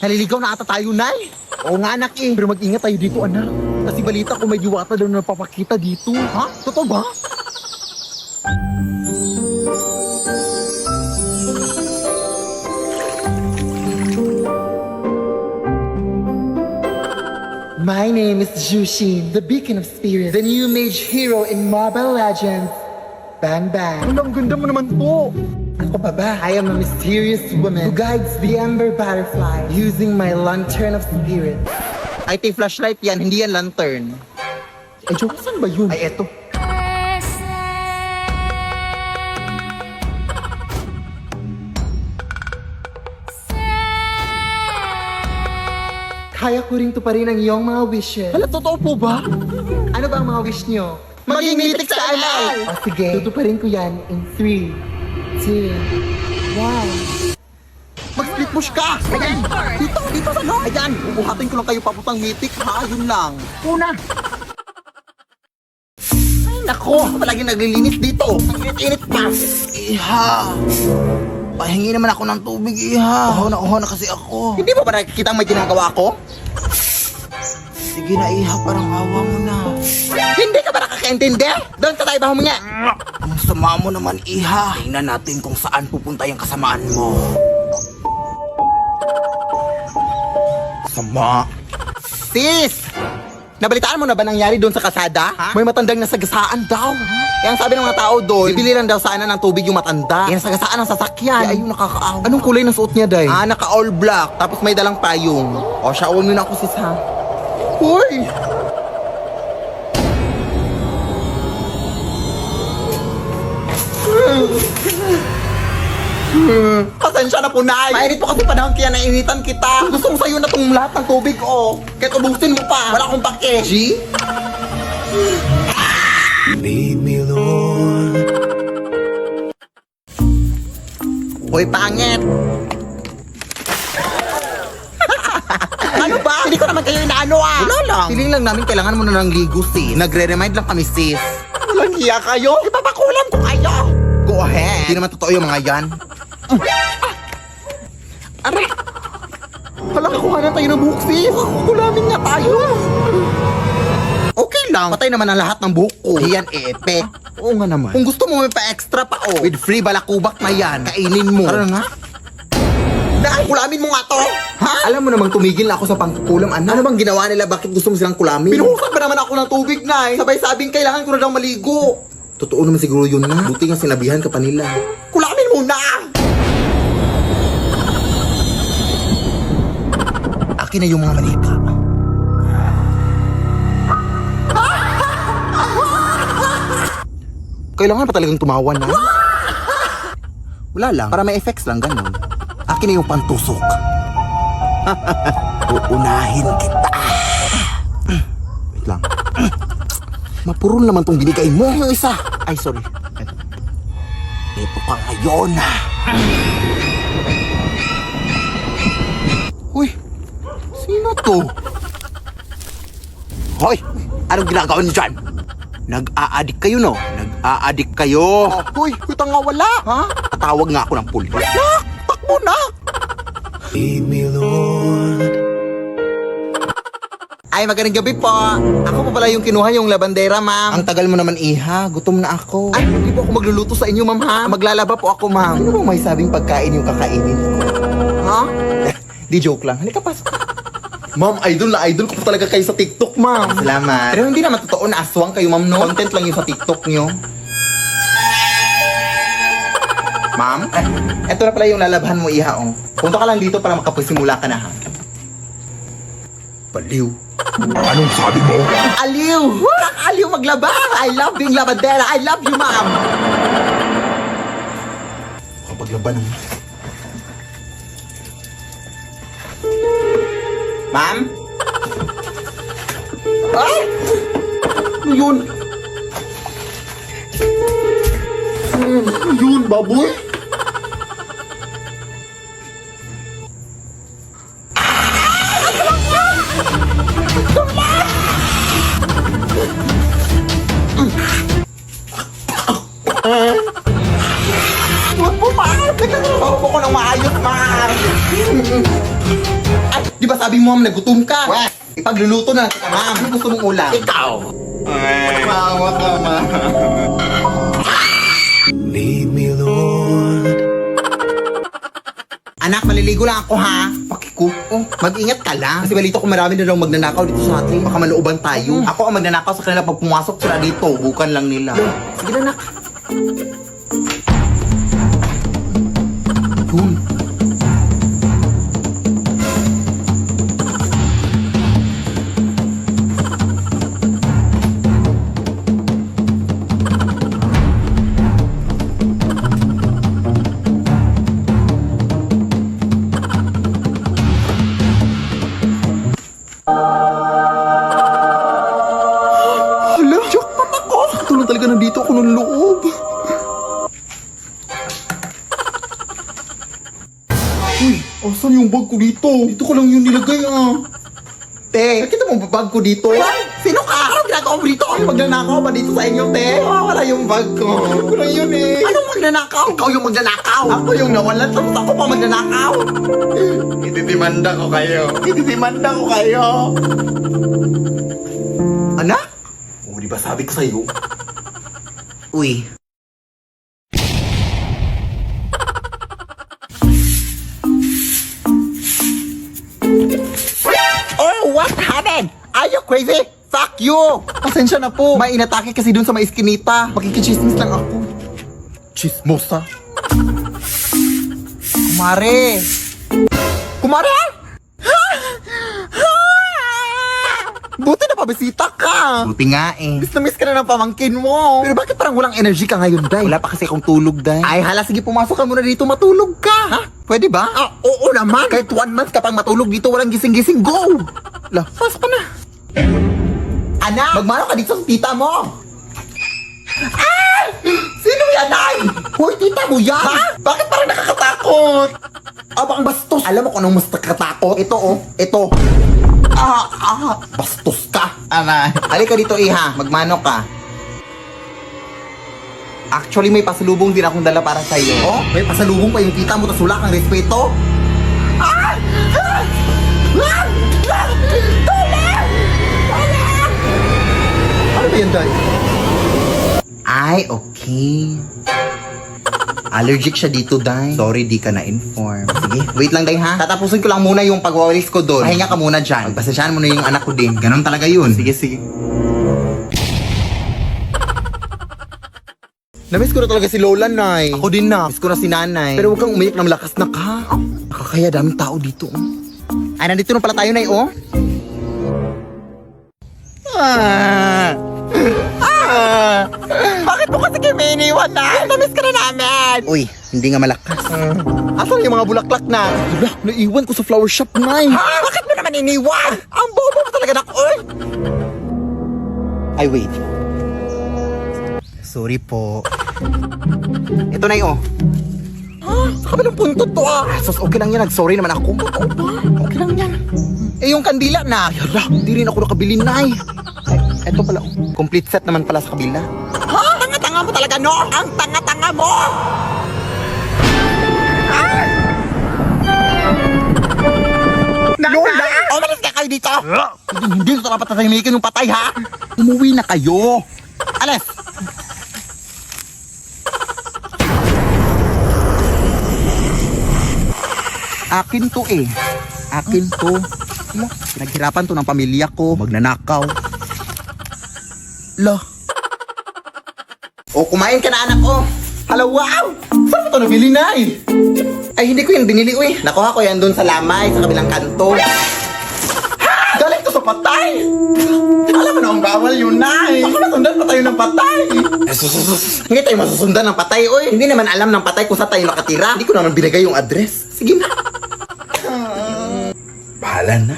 Naliligaw na ata tayo, Nay. Oo nga, anak eh. Pero mag-ingat tayo dito, anak. Kasi balita ko may diwata daw na napapakita dito. Ha? Totoo ba? My name is Jushin, the beacon of spirits, the new mage hero in Mobile Legends. Bang bang. Ang ganda mo naman po. Ako pa ba? I am a mysterious woman who guides the ember butterfly using my lantern of spirit. Ay, tay flashlight yan, hindi yan lantern. Ay, joke, saan ba yun? Ay, eto. Kaya ko rin tuparin ang iyong mga wishes. Hala, totoo po ba? Ano ba ang mga wish niyo? Maging mythic sa anal! O sige, tutuparin ko yan in 3, 2, 1. Mag-split push ka! Ayan! Dito sa no! Ayan! Ubuhatin ko lang kayo paputang mythic ha, yun lang. Una! Ay nako! Palagi naglilinis dito! Ang init-init pa! Iha! Pahingi naman ako ng tubig, Iha. Uhaw na kasi ako. Hindi mo ba nakikita ang may ginagawa ko? Sige na, Iha, parang awa mo na. Hindi ka ba nakakaintindi? Doon ka tayo ba humingi? Ang sama mo naman, Iha. Tingnan natin kung saan pupunta yung kasamaan mo. Sama. Sis! Nabalitaan mo na ba nangyari doon sa kasada? Ha? May matandang nasagasaan daw. Kaya ang sabi ng mga tao doon, bibili lang daw sana ng tubig yung matanda. Kaya nasagasaan ang sasakyan. Ay, ayun, nakakaawa. Anong kulay ng suot niya, Day? Ah, naka all black. Tapos may dalang payong. O, siyawan mo na ako, sis, ha? Hoy! Pasensya na po, Nay. Mainit po kasi panahon kaya nainitan kita. Gusto ko sa'yo na itong lahat ng tubig, oh. Kahit ubusin mo pa. Wala akong pake. G? Lead me, Lord. Hoy, pangit. Ano ba? Hindi ko naman kayo inaano ah. Wala lang. Feeling lang namin kailangan mo na ng ligo, sis. Nagre-remind lang kami, sis. Walang hiya kayo? Ipapakulam ko kayo. Go ahead. Hindi naman totoo yung mga yan. Aray! Hala, kuha na tayo ng buhok, sis. Kulamin nga tayo. Okay lang. Patay naman ang lahat ng buhok ko. Yan, epe. Oo nga naman. Kung gusto mo may pa-extra pa, oh. With free balakubak na yan. Kainin mo. Tara nga. Dahil kulamin mo nga to. Ha? Alam mo namang tumigil na ako sa pangkukulam, anak. Ano bang ginawa nila? Bakit gusto mo silang kulamin? Binuhusan ba naman ako ng tubig, Nay? Sabay-sabing kailangan ko na daw maligo. Totoo naman siguro yun na. Buti nga sinabihan ka pa nila. Kulamin mo na! Akin na yung mga manika. Kailangan pa talagang tumawa na. Wala lang. Para may effects lang, ganun. Akin na yung pantusok. Uunahin kita. Wait lang. Mapurol naman tong binigay mo. Yung isa. Ay, sorry. Ito ka ngayon. Uy, sino to? Hoy! Anong ginagawa niyo dyan? Nag-aadik kayo, no? Nag-aadik kayo. Uy, kutang nga wala. Ha? Tatawag nga ako ng pulis. Nak! Takbo na! Lead me, Lord. Ay, magandang gabi po. Ako pa pala yung kinuha yung labandera, ma'am. Ang tagal mo naman, Iha. Gutom na ako. Ay, hindi po ako magluluto sa inyo, ma'am, ha? Maglalaba po ako, ma'am. Ano bang may sabing pagkain yung kakainin ko? Ha? Di joke lang. Halika, pasok. Ma'am, idol na idol ko po talaga kayo sa TikTok, ma'am. Salamat. Pero hindi naman totoo na aswang kayo, ma'am, no? Content lang yung sa TikTok nyo. Ma'am, Eto na pala yung lalabhan mo, Iha, oh. punta ka lang dito para makapasimula ka na, ha? Baliw. Anong sabi mo? Aliw! Aliw maglaba! I love being labandera! I love you, ma'am! Kapag laban mo. Ma'am? Ay! Ano yun? Ano yun, baboy? Huwag po, ma'am! Nagkakaroon po ko ng maayos, ma'am! Ay, ba sabi mo, ma'am, nagutom ka? Wes, ipagluluto na kita, ma'am. Ano gusto mong ulam? Ikaw! Ay, maawa ka, ma'am. Lead me, Lord. Anak, maliligo lang ako ha. Pakiko, mag-ingat ka lang. Kasi balito ko marami na daw magnanakaw dito sa atin. Baka malooban tayo. Ako ang magnanakaw sa kanila pag pumasok sila dito. Bukan lang nila. Sige na, nak. Yun. Hala, jackpot ako. Ito lang talaga nandito ako ng loob. Uy, asan yung bag ko dito? Dito ko lang yun nilagay, Te, nakita mo ba bag ko dito? Sino ka? Anong ginagawa mo dito? Ay, magnanakaw ba dito sa inyo, te? Wala yung bag ko. Wala yun eh. Anong magnanakaw? Ikaw yung magnanakaw. Ako yung nawalan, tapos ako pa magnanakaw. Ititimanda ko kayo. Ititimanda ko kayo. Anak? O, di ba sabi ko sa'yo? Uy. Oh, what happened? Are you crazy? Fuck you! Pasensya na po. May inatake kasi dun sa may iskinita. Makikichismis lang ako. Chismosa. Kumare! Kumare! Buti na pabisita ka. Buti nga eh. Miss na miss ka na ng pamangkin mo. Pero bakit parang walang energy ka ngayon, Day? Wala pa kasi akong tulog, Day. Ay, hala, sige, pumasok ka muna dito, matulog ka. Ha? Pwede ba? Oo naman. Kahit 1 month ka pang matulog dito, walang gising-gising, go! La, pasok ka na. Anak! Magmano ka dito sa tita mo. Ah! Sino yan, Ay? Hoy, tita mo yan? Ha? Bakit parang nakakatakot? Abang bastos. Alam mo kung anong mas nakakatakot? Ito, Ito. Bastos ka. Aray. Halika dito, Iha. Magmano ka. Actually, may pasalubong din akong dala para sa'yo. Oh, may pasalubong pa yung tita mo, tas wala kang respeto. Ah! Ah! Ah! Ah! Tulong! Tulong! Ano ba yan, Day? Ay, okay. Allergic siya dito, Day. Sorry, di ka na-inform. Sige, wait lang, Day, ha? Tatapusin ko lang muna yung pagwawalis ko doon. Pahinga ka muna dyan. Pagpasensyahan mo na yung anak ko din. Ganon talaga yun. Sige, sige. Namiss ko na talaga si Lola, Nay. Ako din na. Miss ko na si nanay. Pero huwag kang umiyak ng malakas na ka. Nakakaya daming tao dito. Ay, nandito na pala tayo, Nay, oh. Ah! Ah! Bakit mo kasi kayo may iniwan, Nay? Namiss ka na namin. Uy, hindi nga malakas. Asan yung mga bulaklak na? Hala, naiwan ko sa flower shop, Nay. Ha? Bakit mo naman iniwan? Ang bobo mo talaga, Oy! Ay, wait. Sorry po. Ito na yun, oh. Sa kabilang punto to, Sus, okay lang yan. Nag-sorry naman ako. Totoo ba? Okay lang yan. Eh, yung kandila na. Hala, hindi rin ako nakabili, Nay. Ay, eto pala, oh. Complete set naman pala sa kabila. Ha? Tanga-tanga mo talaga, no? Ang tanga-tanga mo! Lola! Umalis ka kayo dito! Hindi ito dapat tatahimikin yung patay, ha? Umuwi na kayo! Alis! Akin to eh. Akin to. Ano? Pinaghirapan to ng pamilya ko. Magnanakaw. Lo. O, kumain ka na, anak ko. Hala, wow! Saan mo ito nabili, Nay? Ay, hindi ko yan binili, uy. Nakuha ko yan doon sa lamay, sa kabilang kanto. Galing to sa patay! Alam mo na ang bawal yun, Nay! Baka nasundan pa tayo ng patay! Hindi tayo masusundan ng patay, uy. Hindi naman alam ng patay kung saan tayo nakatira. Hindi ko naman binigay yung address. Sige na. Bahala na.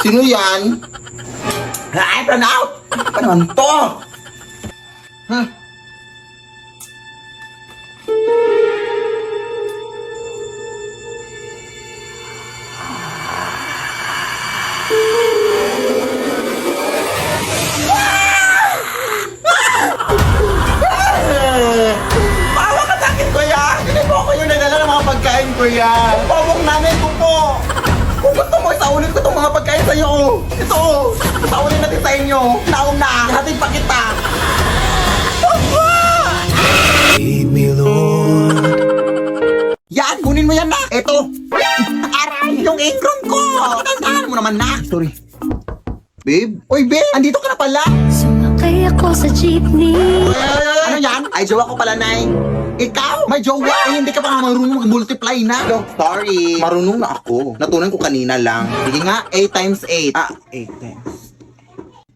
Sino yan? Ay, Pranaw! Ano naman to? sa'yo. Ito, tatawarin natin sa inyo. Naong na, hatid pa kita. Lead me, Lord. Yan, kunin mo yan na. Ito. Aray, yung apron ko. Tandaan mo naman na. Sorry. Babe? Oy, babe! Andito ka na pala! Sumakay ako sa jeepney. Ano yan? Ay, jowa ko pala, Nay. Ikaw? May jowa? Eh, hindi ka pa nga marunong mag-multiply na. No, sorry. Marunong na ako. Natunan ko kanina lang. Sige nga, 8 times 8. 8 times.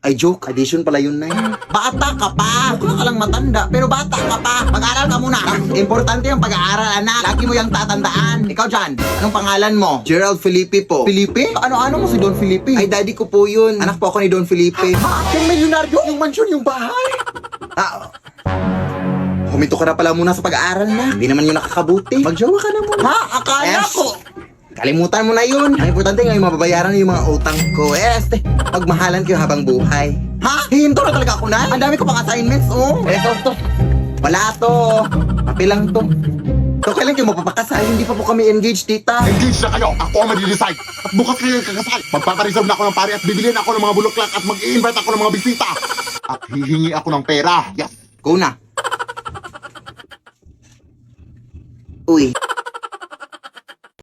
Ay, joke. Addition pala yun, Nay. Bata ka pa. Mukha ka lang matanda, pero bata ka pa. Mag-aaral ka muna. Importante yung pag-aaral, anak. Lagi mo yung tatandaan. Ikaw dyan, anong pangalan mo? Gerald Felipe po. Felipe? Ano-ano mo si Don Felipe? Ay, daddy ko po yun. Anak po ako ni Don Felipe. Yung milyonaryo? Yung mansyon, yung bahay? Huminto ka na pala muna sa pag-aaral na. Hindi naman yung nakakabuti. Magjowa ka na muna. Ha? Akala ko. Kalimutan mo na yun. Ang importante ngayon mababayaran yung mga utang ko. Pagmahalan kayo habang buhay. Ha? Hinto na talaga ako na? Ang dami ko pang assignments, oh. To. Wala to. Papel lang to. So, kailan kayo mapapakasal? Hindi pa po kami engaged, tita. Engage na kayo. Ako ang mag-decide. At bukas kayo kakasal. Magpapareserve na ako ng pare at bibilihan ako ng mga bulaklak at mag-i-invite ako ng mga bisita. At hihingi ako ng pera. Yes. Go na. Uy.